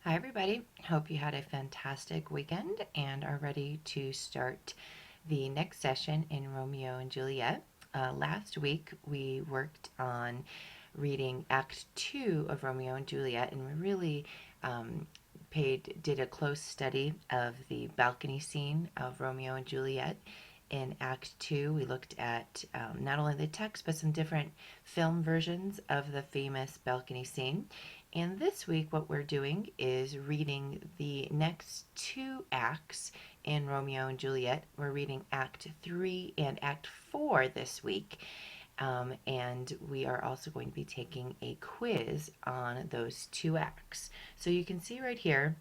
Hi, everybody. Hope you had a fantastic weekend and are ready to start the next session in Romeo and Juliet. Last week, we worked on reading Act 2 of Romeo and Juliet, and we really did a close study of the balcony scene of Romeo and Juliet. In Act 2, we looked at not only the text, but some different film versions of the famous balcony scene. And this week, what we're doing is reading the next two acts in Romeo and Juliet. We're reading Act 3 and Act 4 this week. And we are also going to be taking a quiz on those two acts. So you can see right here,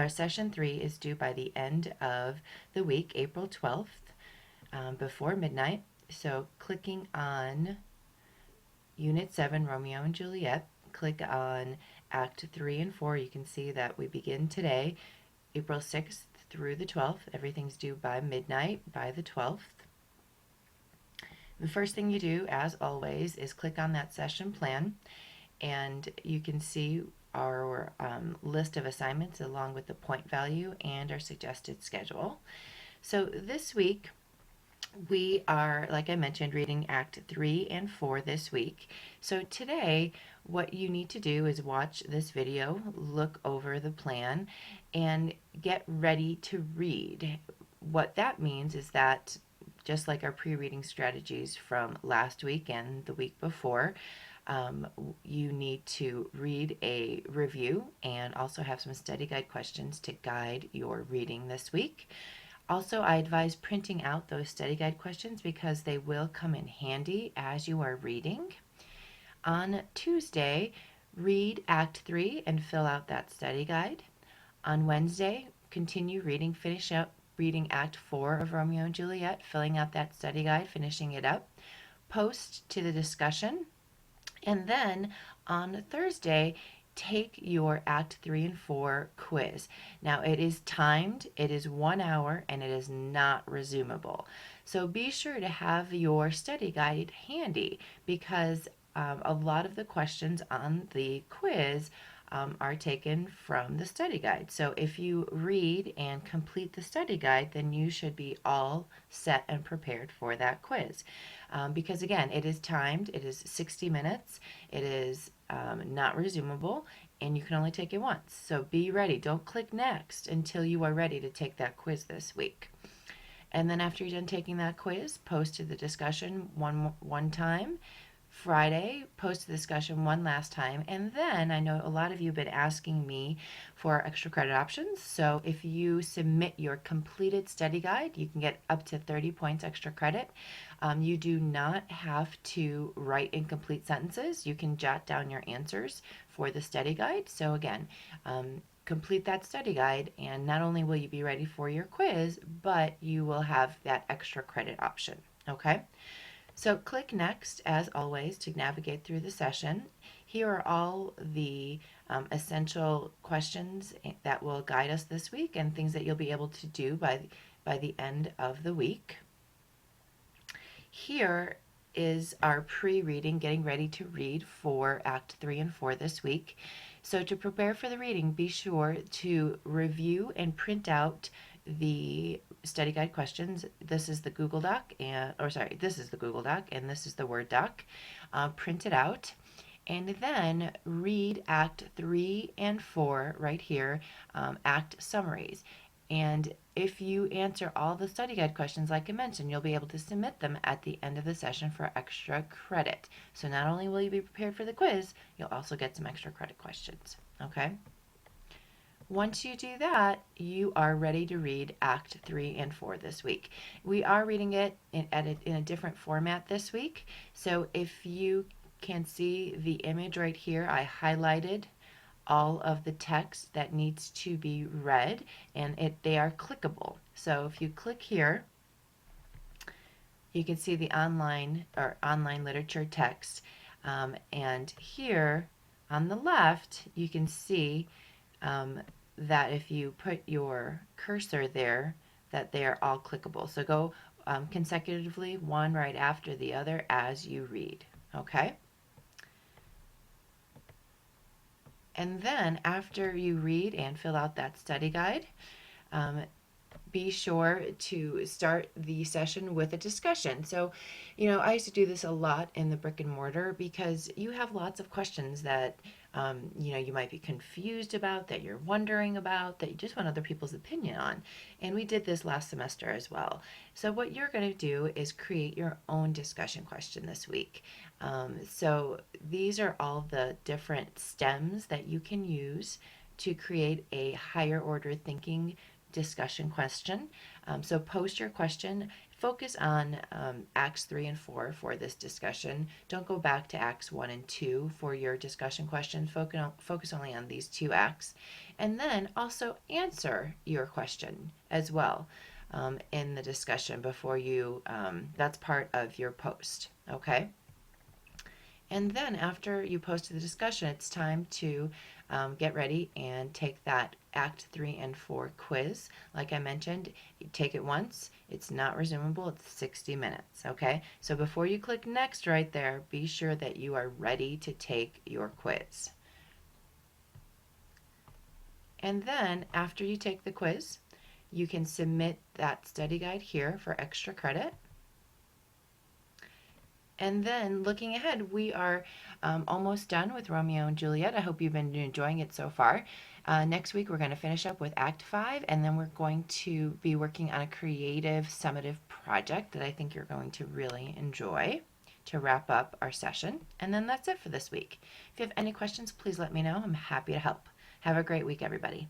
Session 3 is due by the end of the week, April 12th, before midnight. So clicking on Unit 7, Romeo and Juliet, click on Act 3 and 4, you can see that we begin today, April 6th through the 12th. Everything's due by midnight by the 12th. The first thing you do, as always, is click on that session plan, and you can see our list of assignments along with the point value and our suggested schedule. So this week, we are, like I mentioned, reading Act 3 and 4 this week. So today, what you need to do is watch this video, look over the plan, and get ready to read. What that means is that, just like our pre-reading strategies from last week and the week before, you need to read a review and also have some study guide questions to guide your reading this week. Also, I advise printing out those study guide questions because they will come in handy as you are reading. On Tuesday, read Act 3 and fill out that study guide. On Wednesday, continue reading, finish up reading Act 4 of Romeo and Juliet, filling out that study guide, finishing it up. Post to the discussion. And then on Thursday, take your Act 3 and 4 quiz. Now, it is timed, it is 1 hour, and it is not resumable. So be sure to have your study guide handy because a lot of the questions on the quiz are taken from the study guide. So if you read and complete the study guide, then you should be all set and prepared for that quiz. Because again, it is timed, it is 60 minutes, it is not resumable, and you can only take it once. So be ready. Don't click next until you are ready to take that quiz this week. And then after you're done taking that quiz, post to the discussion one time. Friday, post the discussion one last time, and then I know a lot of you have been asking me for extra credit options. So if you submit your completed study guide, you can get up to 30 points extra credit. You do not have to write incomplete sentences. You can jot down your answers for the study guide. So again, complete that study guide, and not only will you be ready for your quiz, but you will have that extra credit option. Okay? So click Next, as always, to navigate through the session. Here are all the essential questions that will guide us this week and things that you'll be able to do by the end of the week. Here is our pre-reading, getting ready to read for Act 3 and 4 this week. So to prepare for the reading, be sure to review and print out the study guide questions. This is the Google Doc, this is the Google Doc, and this is the Word doc. Print it out, and then read Act 3 and 4 right here, act summaries. And if you answer all the study guide questions, like I mentioned, you'll be able to submit them at the end of the session for extra credit. So not only will you be prepared for the quiz, you'll also get some extra credit questions. Okay? Once you do that, you are ready to read Act 3 and 4 this week. We are reading it in a different format this week. So if you can see the image right here, I highlighted all of the text that needs to be read, and they are clickable. So if you click here, you can see the online literature text. And here on the left, you can see that if you put your cursor there, that they are all clickable. So go consecutively, one right after the other as you read. Okay? And then after you read and fill out that study guide, um, be sure to start the session with a discussion. So, I used to do this a lot in the brick and mortar because you have lots of questions that, you might be confused about, that you're wondering about, that you just want other people's opinion on. And we did this last semester as well. So, what you're going to do is create your own discussion question this week. So, these are all the different stems that you can use to create a higher order thinking discussion question. So post your question. Focus on Acts 3 and 4 for this discussion. Don't go back to Acts 1 and 2 for your discussion question. Focus only on these two acts. And then also answer your question as well in the discussion before that's part of your post. Okay? And then after you post the discussion, it's time to get ready and take that Act 3 and 4 quiz. Like I mentioned, you take it once. It's not resumable. It's 60 minutes, okay? So before you click next right there, be sure that you are ready to take your quiz. And then after you take the quiz, you can submit that study guide here for extra credit. And then looking ahead, we are almost done with Romeo and Juliet. I hope you've been enjoying it so far. Next week, we're going to finish up with Act 5, and then we're going to be working on a creative summative project that I think you're going to really enjoy to wrap up our session. And then that's it for this week. If you have any questions, please let me know. I'm happy to help. Have a great week, everybody.